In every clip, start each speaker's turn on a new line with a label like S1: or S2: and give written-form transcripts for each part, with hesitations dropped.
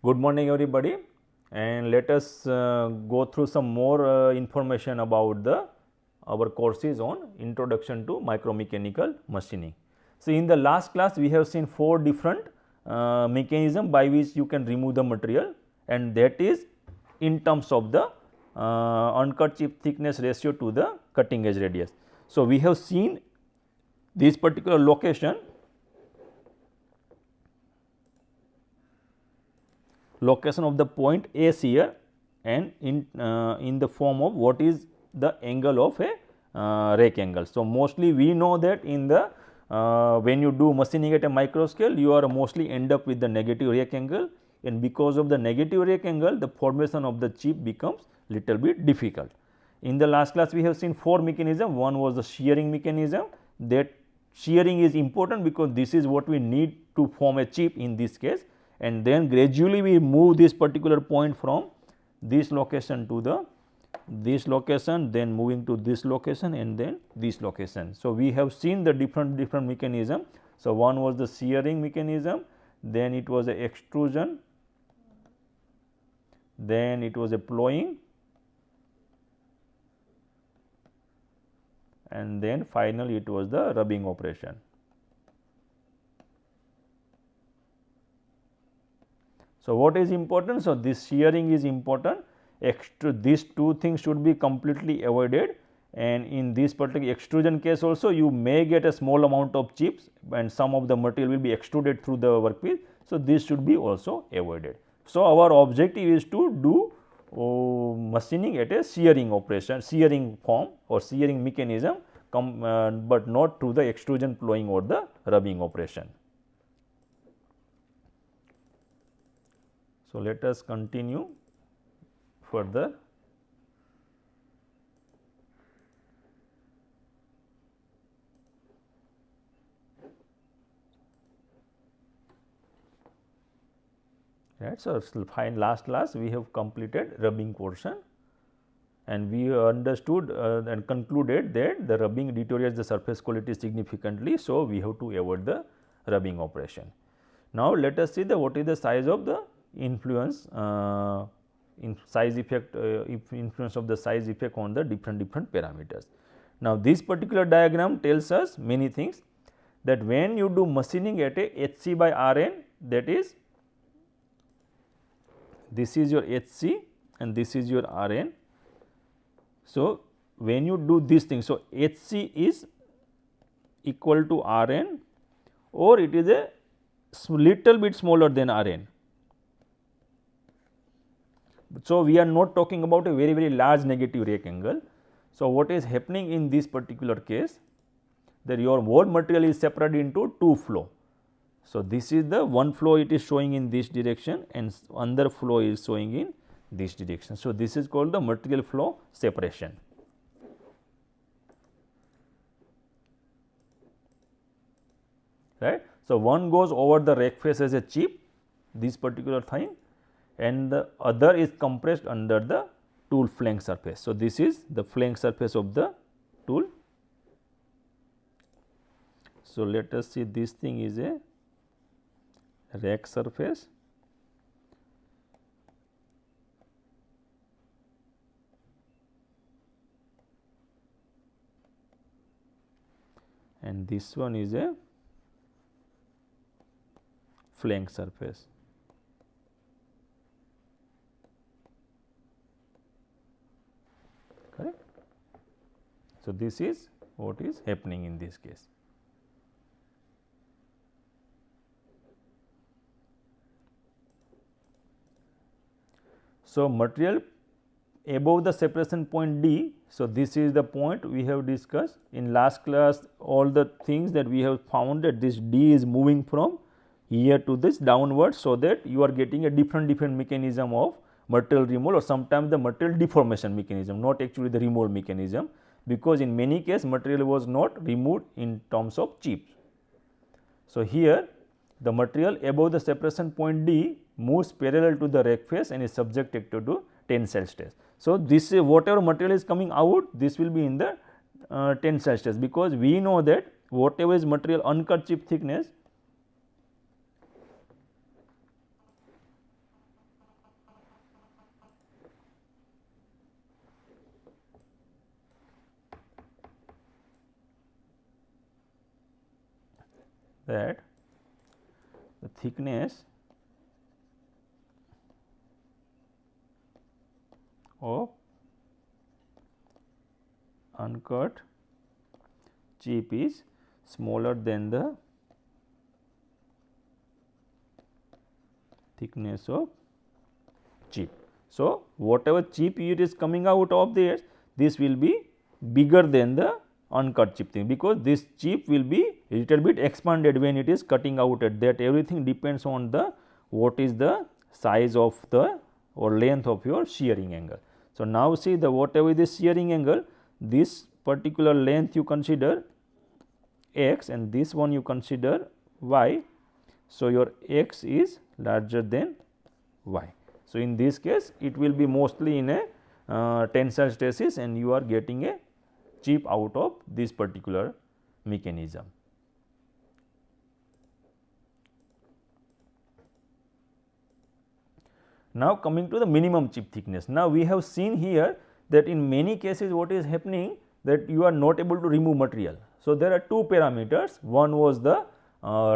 S1: Good morning everybody, and let us go through some more information about our courses on introduction to micromechanical machining. So, in the last class we have seen 4 different mechanism by which you can remove the material, and that is in terms of the uncut chip thickness ratio to the cutting edge radius. So, we have seen this particular location of the point S here, and in the form of what is the angle of a rake angle. So, mostly we know that in the when you do machining at a micro scale, you are mostly end up with the negative rake angle, and because of the negative rake angle, the formation of the chip becomes little bit difficult. In the last class we have seen 4 mechanism. One was the shearing mechanism. That shearing is important because this is what we need to form a chip in this case, and then gradually we move this particular point from this location to this location, then moving to this location and then this location. So, we have seen the different mechanism. So, one was the shearing mechanism, then it was a extrusion, then it was a ploughing, and then finally, it was the rubbing operation. So, what is important? So, this shearing is important. These two things should be completely avoided, and in this particular extrusion case also you may get a small amount of chips and some of the material will be extruded through the workpiece. So, this should be also avoided. So, our objective is to do machining at a shearing operation, shearing form or shearing mechanism, but not through the extrusion, ploughing or the rubbing operation. So, let us continue further. Right. So, fine, last class we have completed rubbing portion, and we understood and concluded that the rubbing deteriorates the surface quality significantly. So, we have to avoid the rubbing operation. Now, let us see what is the size of the influence in size effect, influence of the size effect on the different parameters. Now, this particular diagram tells us many things, that when you do machining at a HC by Rn, that is this is your HC and this is your Rn. So, when you do this thing, so HC is equal to Rn or it is a little bit smaller than Rn. So, we are not talking about a very large negative rake angle. So, what is happening in this particular case, that your whole material is separated into 2 flow. So, this is the one flow, it is showing in this direction and another flow is showing in this direction. So, this is called the material flow separation. Right. So, one goes over the rake face as a chip, this particular thing, and the other is compressed under the tool flank surface. So, this is the flank surface of the tool. So, let us see, this thing is a rake surface, and this one is a flank surface. Correct. So, this is what is happening in this case. So, material above the separation point D. So, this is the point we have discussed in last class, all the things that we have found, that this D is moving from here to this downward. So, that you are getting a different mechanism of material removal or sometimes the material deformation mechanism, not actually the removal mechanism, because in many cases material was not removed in terms of chips. So, here the material above the separation point D moves parallel to the rake face and is subjected to tensile stress. So, this whatever material is coming out, this will be in the tensile stress, because we know that whatever is material uncut chip thickness, that the thickness of uncut chip is smaller than the thickness of chip. So, whatever chip it is coming out of there, this will be bigger than the uncut chip thing, because this chip will be little bit expanded when it is cutting out at that. Everything depends on the what is the size of the or length of your shearing angle. So, now see the whatever the shearing angle, this particular length you consider x and this one you consider y. So, your x is larger than y. So, in this case it will be mostly in a tensile stresses and you are getting a chip out of this particular mechanism. Now, coming to the minimum chip thickness. Now, we have seen here that in many cases what is happening that you are not able to remove material. So, there are two parameters, one was the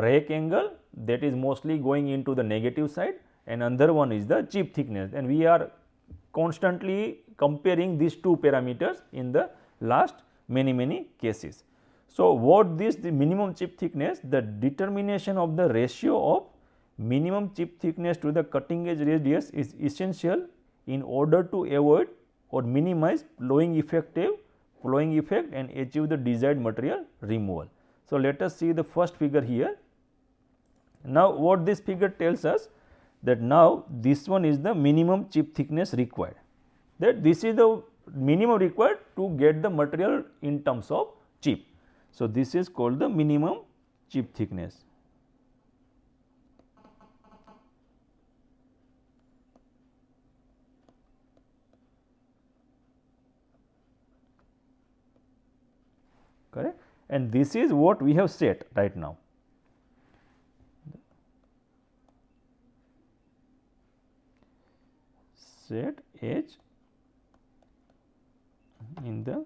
S1: rake angle, that is mostly going into the negative side, and another one is the chip thickness, and we are constantly comparing these two parameters in the last many cases. So, what this the minimum chip thickness, the determination of the ratio of minimum chip thickness to the cutting edge radius is essential in order to avoid or minimize flowing effect and achieve the desired material removal. So, let us see the first figure here. Now, what this figure tells us that now this one is the minimum chip thickness required, that this is the minimum required to get the material in terms of chip. So, this is called the minimum chip thickness. Correct, and this is what we have set right now. Set edge in the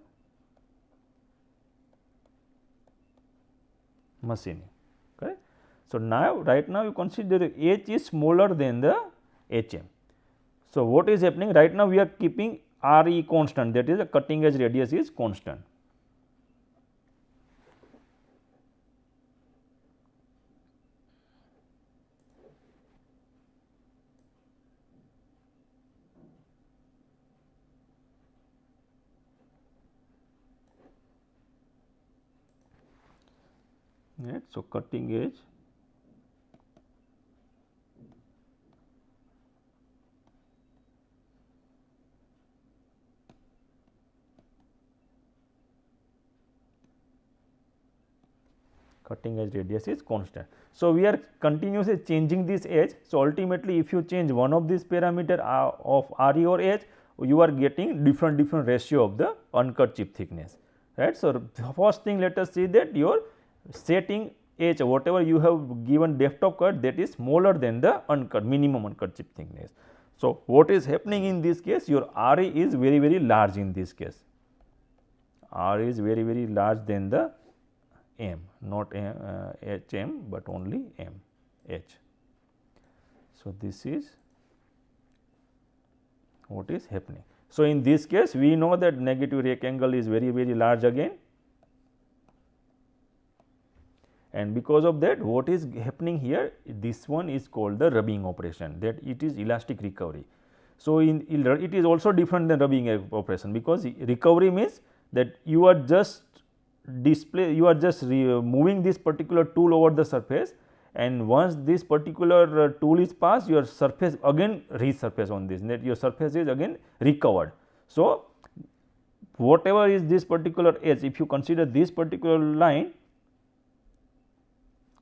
S1: machining. Correct. So, now right now you consider the H is smaller than the HM. So, what is happening right now, we are keeping RE constant, that is the cutting edge radius is constant. Right. So, cutting edge radius is constant. So, we are continuously changing this edge. So, ultimately if you change one of these parameter of RE or H, you are getting different ratio of the uncut chip thickness, right. So, first thing let us see that your setting H, whatever you have given depth of cut, that is smaller than the uncut minimum uncut chip thickness. So, what is happening in this case, your RE is very large in this case, R is very large than the M, not HM, but only M, H. So, this is what is happening. So, in this case we know that negative rake angle is very large again, and because of that what is happening here, this one is called the rubbing operation, that it is elastic recovery. So, it is also different than rubbing operation, because recovery means that you are just moving this particular tool over the surface, and once this particular tool is passed, your surface again resurface on this, that your surface is again recovered. So, whatever is this particular edge, if you consider this particular line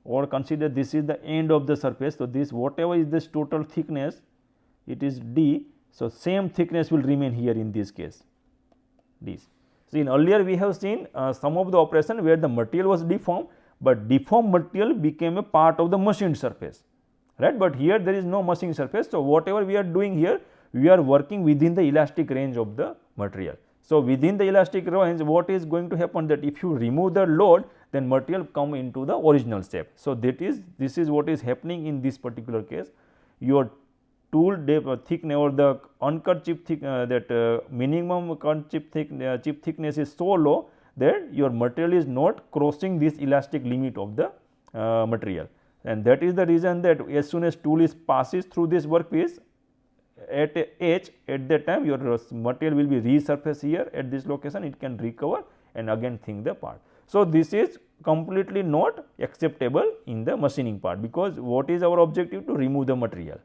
S1: or consider this is the end of the surface. So, this whatever is this total thickness, it is d. So, same thickness will remain here in this case this. So, in earlier we have seen some of the operation where the material was deformed, but deformed material became a part of the machined surface, right, but here there is no machined surface. So, whatever we are doing here, we are working within the elastic range of the material. So, within the elastic range, what is going to happen, that if you remove the load, then material come into the original shape. So, this is what is happening in this particular case. Your tool thickness or the uncut chip minimum cut chip thickness is so low that your material is not crossing this elastic limit of the material, and that is the reason that as soon as tool is passes through this workpiece at a edge, at that time your material will be resurfaced here at this location, it can recover and again thin the part. So, this is completely not acceptable in the machining part, because what is our objective? To remove the material.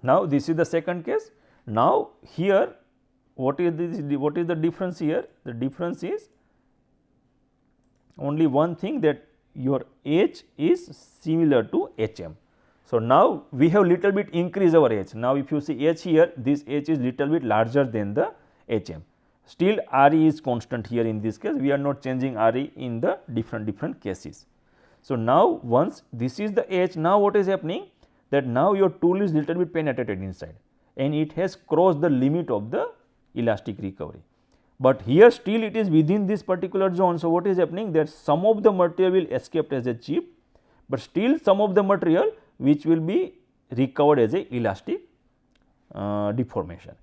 S1: Now, this is the second case. Now, here what is the difference here? The difference is only one thing, that your H is similar to HM. So, now we have little bit increase our H. Now, if you see H here, this H is little bit larger than the HM. Still RE is constant here in this case, we are not changing RE in the different cases. So, now once this is the H, now what is happening? That now your tool is little bit penetrated inside and it has crossed the limit of the elastic recovery. But here still it is within this particular zone. So, what is happening? That some of the material will escape as a chip, but still some of the material which will be recovered as a elastic deformation,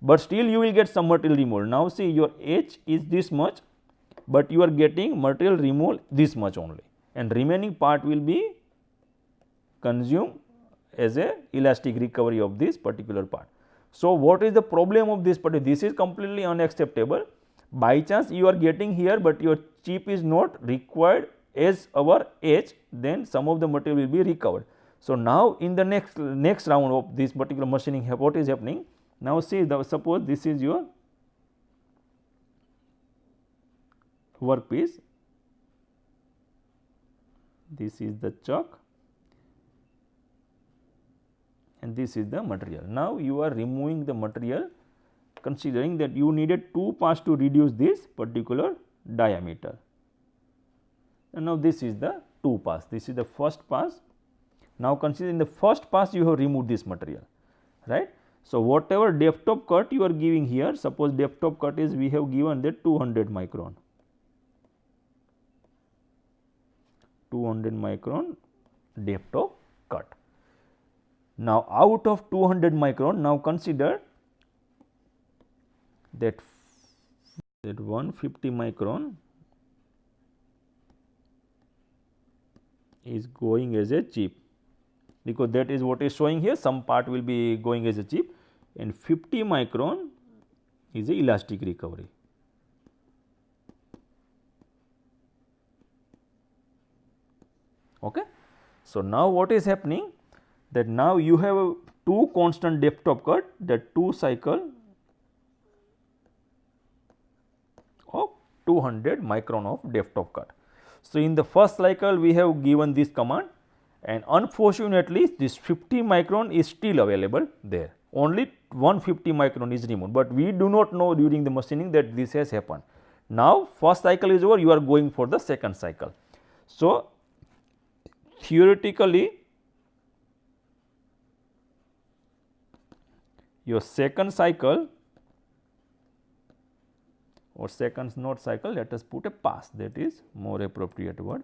S1: but still you will get some material removed. Now, see your H is this much, but you are getting material removed this much only, and remaining part will be consumed as a elastic recovery of this particular part. So, what is the problem of this particular? This is completely unacceptable. By chance you are getting here, but your chip is not required as our H, then some of the material will be recovered. So, now in the next round of this particular machining, what is happening? Now, see suppose this is your workpiece, this is the chuck and this is the material. Now, you are removing the material, considering that you needed 2 pass to reduce this particular diameter, and now this is the 2 pass, this is the first pass. Now, considering the first pass you have removed this material, right. So, whatever depth of cut you are giving here, suppose depth of cut is we have given that 200 micron, 200 micron depth of cut. Now, out of 200 micron, now consider that 150 micron is going as a chip, because that is what is showing here, some part will be going as a chip, and 50 micron is a elastic recovery. Okay. So, now what is happening? That now you have 2 constant depth of cut, that 2 cycle of 200 micron of depth of cut. So, in the first cycle we have given this command, and unfortunately this 50 micron is still available there, only 150 micron is removed, but we do not know during the machining that this has happened. Now, first cycle is over, you are going for the second cycle. So, theoretically your second cycle or second not cycle, let us put a pass, that is more appropriate word.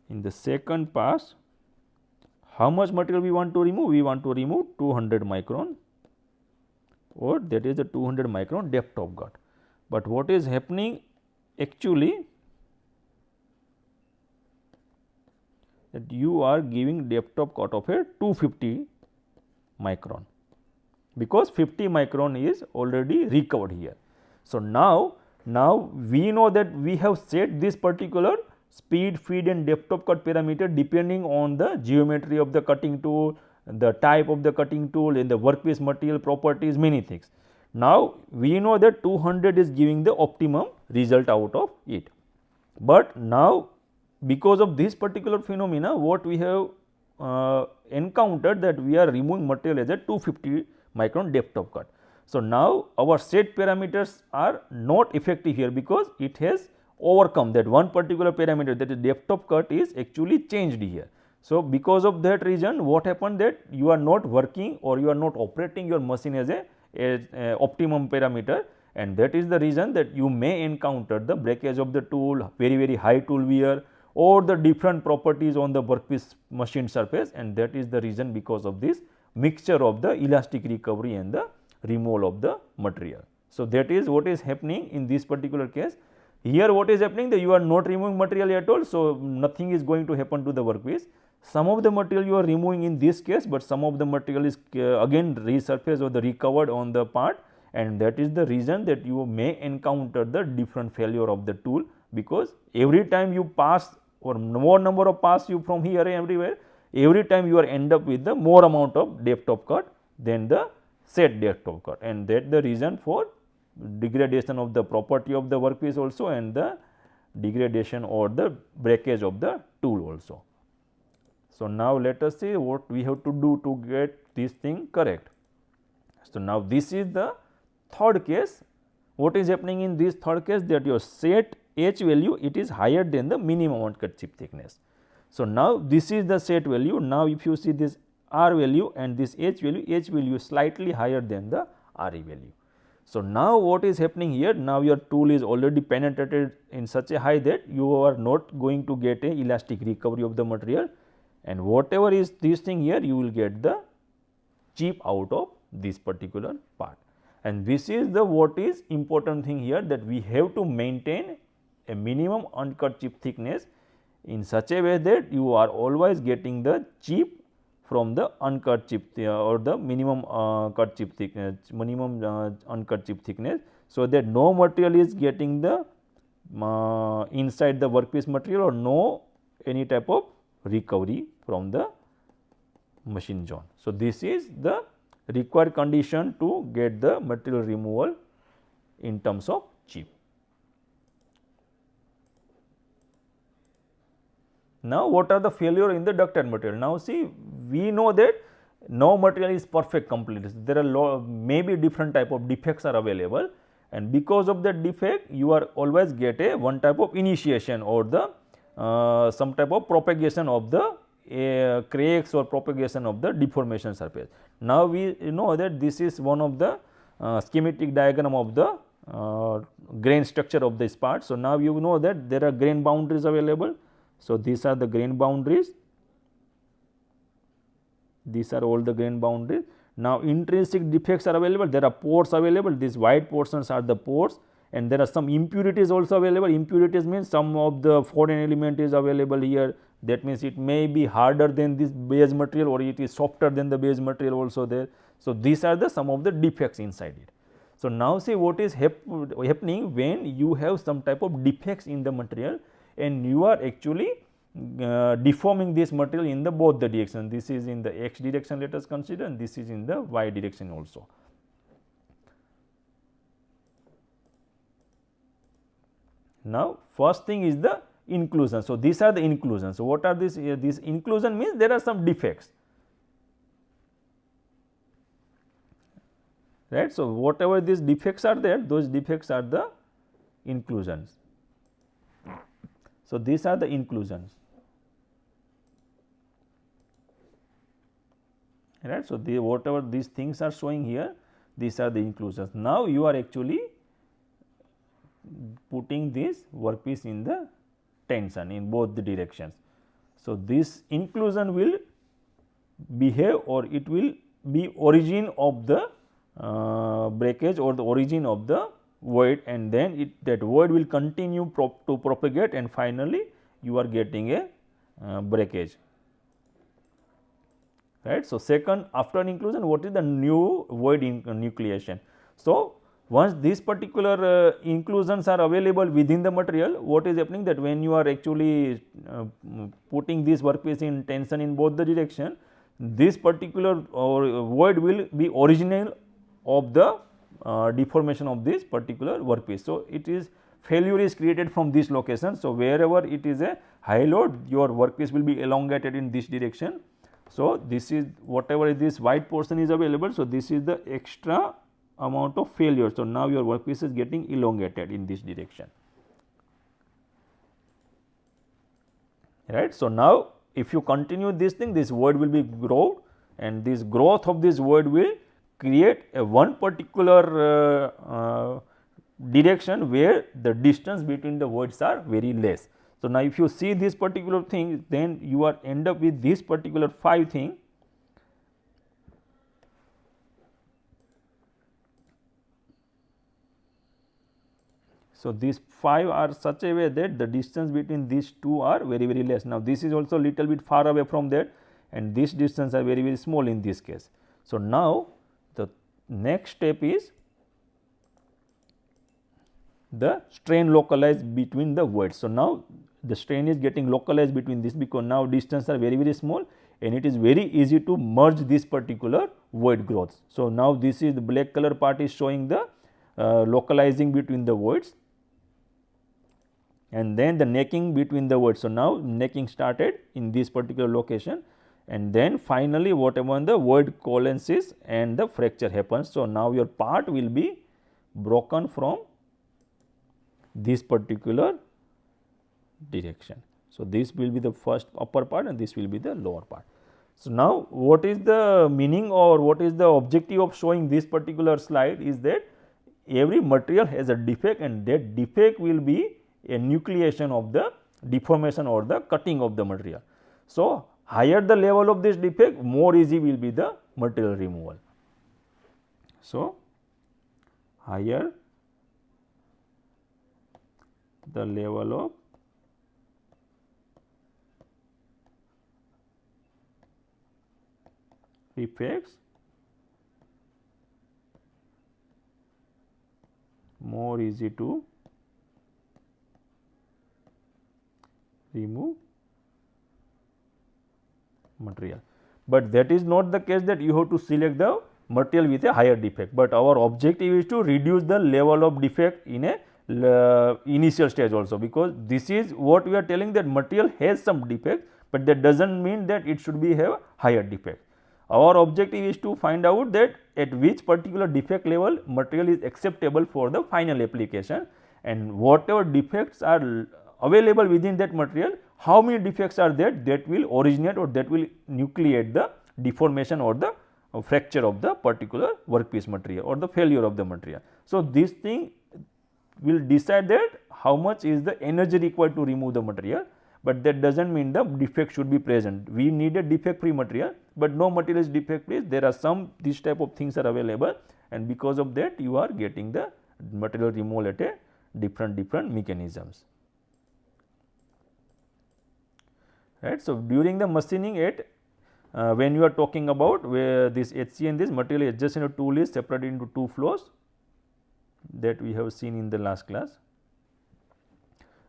S1: In the second pass, how much material we want to remove? We want to remove 200 micron, or that is the 200 micron depth of cut. But what is happening actually, that you are giving depth of cut of a 250 micron, because 50 micron is already recovered here. So, now we know that we have set this particular speed, feed and depth of cut parameter depending on the geometry of the cutting tool, the type of the cutting tool and the workpiece material properties, many things. Now, we know that 200 is giving the optimum result out of it, but now because of this particular phenomena, what we have encountered, that we are removing material as a 250 micron depth of cut. So, now our set parameters are not effective here, because it has overcome that one particular parameter, that is depth of cut is actually changed here. So, because of that reason what happened that you are not working or you are not operating your machine as a optimum parameter, and that is the reason that you may encounter the breakage of the tool, very high tool wear or the different properties on the workpiece machine surface, and that is the reason because of this mixture of the elastic recovery and the removal of the material. So, that is what is happening in this particular case. Here what is happening that you are not removing material at all. So, nothing is going to happen to the workpiece. Some of the material you are removing in this case, but some of the material is again resurfaced or the recovered on the part, and that is the reason that you may encounter the different failure of the tool, because every time you pass or more number of pass you from here and everywhere, every time you are end up with the more amount of depth of cut than the set depth of cut, and that the reason for degradation of the property of the workpiece also and the degradation or the breakage of the tool also. So, now let us see what we have to do to get this thing correct. So, now this is the third case. What is happening in this third case, that your set H value it is higher than the minimum uncut chip thickness. So, now this is the set value. Now, if you see this R value and this H value is slightly higher than the RE value. So, now what is happening here, now your tool is already penetrated in such a high that you are not going to get a elastic recovery of the material, and whatever is this thing here you will get the chip out of this particular part. And this is the what is important thing here, that we have to maintain a minimum uncut chip thickness in such a way that you are always getting the chip from the uncut chip or the minimum cut chip thickness, minimum uncut chip thickness. So, that no material is getting the inside the workpiece material or no any type of recovery from the machine zone. So, this is the required condition to get the material removal in terms of chip. Now, what are the failure in the ducted material? Now, see, we know that no material is perfect completely. There are maybe different type of defects are available, and because of that defect you are always get a one type of initiation or the some type of propagation of the cracks or propagation of the deformation surface. Now, we know that this is one of the schematic diagram of the grain structure of this part. So, now you know that there are grain boundaries available. So, these are the grain boundaries, these are all the grain boundaries. Now, intrinsic defects are available, there are pores available, these white portions are the pores, and there are some impurities also available. Impurities means some of the foreign element is available here, that means it may be harder than this base material or it is softer than the base material also there. So, these are the some of the defects inside it. So, now see what is happening when you have some type of defects in the material and you are actually deforming this material in the both the direction. This is in the x direction, let us consider, and this is in the y direction also. Now, first thing is the inclusion. So, these are the inclusions. So, what are this? This inclusion means there are some defects, right. So, whatever these defects are there, those defects are the inclusions. So, these are the inclusions, right. So, whatever these things are showing here, these are the inclusions. Now, you are actually putting this workpiece in the tension in both the directions. So, this inclusion will behave or it will be origin of the breakage or the origin of the void, and then that void will continue to propagate, and finally, you are getting a breakage, right. So, second, after inclusion, what is the new void nucleation? So, once these particular inclusions are available within the material, what is happening that when you are actually putting this workpiece in tension in both the direction, this particular void will be original of the deformation of this particular workpiece. So, it is failure is created from this location. So, wherever it is a high load, your workpiece will be elongated in this direction. So, this is whatever this white portion is available. So, this is the extra amount of failure. So, now your workpiece is getting elongated in this direction, right. So, now if you continue this thing, this void will be growth, and this growth of this void will create a one particular direction where the distance between the voids are very less. So, now if you see this particular thing, then you are end up with this particular 5 thing. So, these 5 are such a way that the distance between these two are very less. Now, this is also little bit far away from that, and this distance are very small in this case. So, now the next step is the strain localized between the voids. So, now the strain is getting localized between this, because now distance are very small, and it is very easy to merge this particular void growths. So, now this is the black color part is showing the localizing between the voids, and then the necking between the voids. So, now necking started in this particular location, and then finally, whatever the void coalesces and the fracture happens. So, now your part will be broken from this particular direction. So, this will be the first upper part and this will be the lower part. So, now what is the meaning or what is the objective of showing this particular slide is that every material has a defect, and that defect will be a nucleation of the deformation or the cutting of the material. So, higher the level of this defect, more easy will be the material removal. So, higher the level of defects, more easy to remove material. But that is not the case that you have to select the material with a higher defect, but our objective is to reduce the level of defect in a initial stage also, because this is what we are telling, that material has some defect, but that does not mean that it should be have higher defect. Our objective is to find out that at which particular defect level material is acceptable for the final application, and whatever defects are available within that material, how many defects are there that will originate or that will nucleate the deformation or the fracture of the particular workpiece material or the failure of the material. So, this thing will decide that how much is the energy required to remove the material, but that does not mean the defect should be present. We need a defect free material, but no material is defect free. There are some this type of things are available, and because of that you are getting the material removal at a different mechanisms. Right. So, during the machining at when you are talking about where this HCN, this material adjustment tool is separated into 2 flows that we have seen in the last class.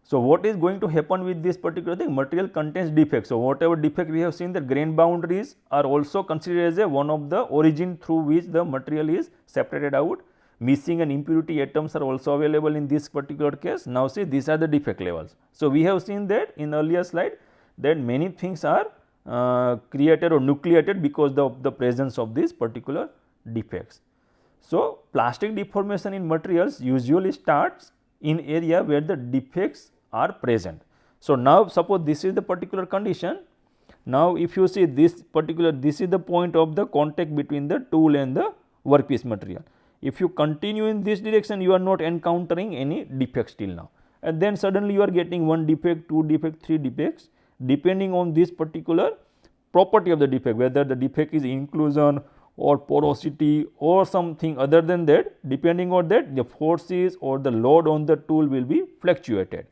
S1: So, what is going to happen with this particular thing? Material contains defects. So, whatever defect we have seen, that grain boundaries are also considered as a one of the origin through which the material is separated out. Missing and impurity atoms are also available in this particular case. Now, see, these are the defect levels. So, we have seen that in earlier slide that many things are created or nucleated because of the presence of these particular defects. So, plastic deformation in materials usually starts in area where the defects are present. So, now suppose this is the particular condition. Now, if you see this particular, this is the point of the contact between the tool and the workpiece material. If you continue in this direction, you are not encountering any defects till now, and then suddenly you are getting 1 defect, 2 defect, 3 defects, depending on this particular property of the defect, whether the defect is inclusion or porosity or something other than that. Depending on that, the forces or the load on the tool will be fluctuated,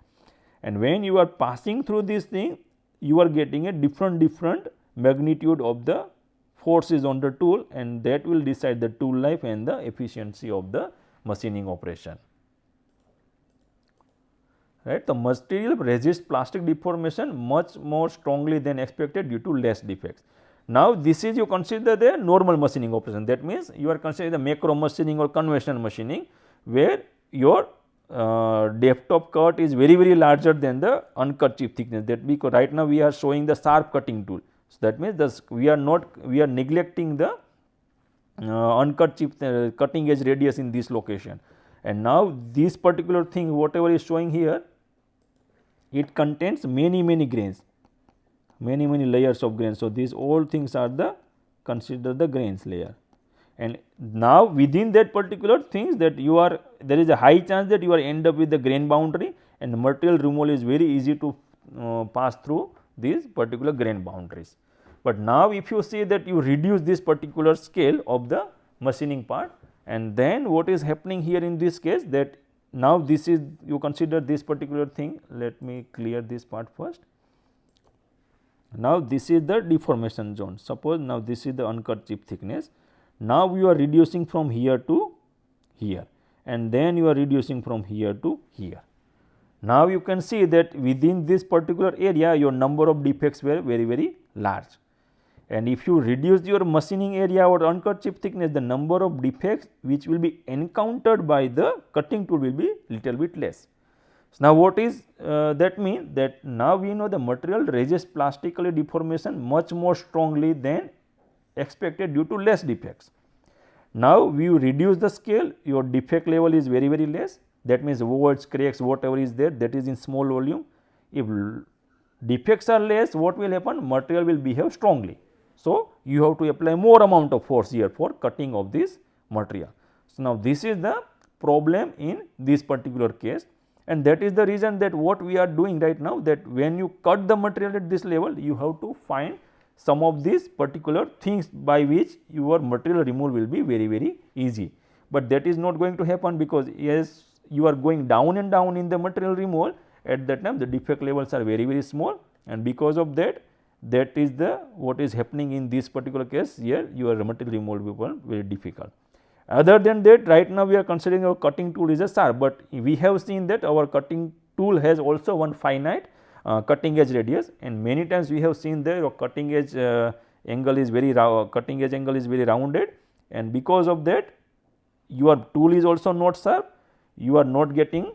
S1: and when you are passing through this thing, you are getting a different magnitude of the forces on the tool, and that will decide the tool life and the efficiency of the machining operation. Right. The material resists plastic deformation much more strongly than expected due to less defects. Now, this is you consider the normal machining operation, that means you are considering the macro machining or conventional machining, where your depth of cut is very larger than the uncut chip thickness, that because right now we are showing the sharp cutting tool. So, that means we are neglecting the uncut chip cutting edge radius in this location, and now this particular thing whatever is showing here, it contains many grains, many layers of grains. So, these all things are the consider the grains layer, and now within that particular things that you are, there is a high chance that you are end up with the grain boundary, and material removal is very easy to pass through these particular grain boundaries. But now if you see that you reduce this particular scale of the machining part, and then what is happening here in this case, that now this is, you consider this particular thing, let me clear this part first. Now this is the deformation zone, suppose now this is the uncut chip thickness. Now you are reducing from here to here, and then you are reducing from here to here. Now you can see that within this particular area your number of defects were very large, and if you reduce your machining area or uncut chip thickness, the number of defects which will be encountered by the cutting tool will be little bit less. So, now what is that mean, that now we know the material resists plastically deformation much more strongly than expected due to less defects. Now we reduce the scale, your defect level is very less, that means voids, cracks, whatever is there, that is in small volume. If defects are less, what will happen, material will behave strongly. So, you have to apply more amount of force here for cutting of this material. So, now this is the problem in this particular case, and that is the reason that what we are doing right now, that when you cut the material at this level, you have to find some of these particular things by which your material removal will be very easy. But that is not going to happen, because as you are going down and down in the material removal, at that time the defect levels are very small, and because of that, that is the what is happening in this particular case here, your material removal will be very difficult. Other than that, right now we are considering our cutting tool is a sharp, but we have seen that our cutting tool has also one finite cutting edge radius, and many times we have seen that your cutting edge angle is very rounded, and because of that your tool is also not sharp, you are not getting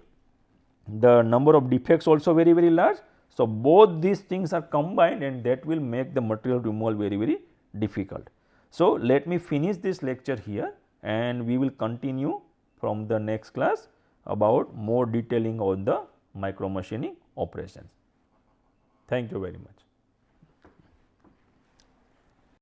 S1: the number of defects also very large. So, both these things are combined, and that will make the material removal very difficult. So, let me finish this lecture here, and we will continue from the next class about more detailing on the micro machining operations. Thank you very much.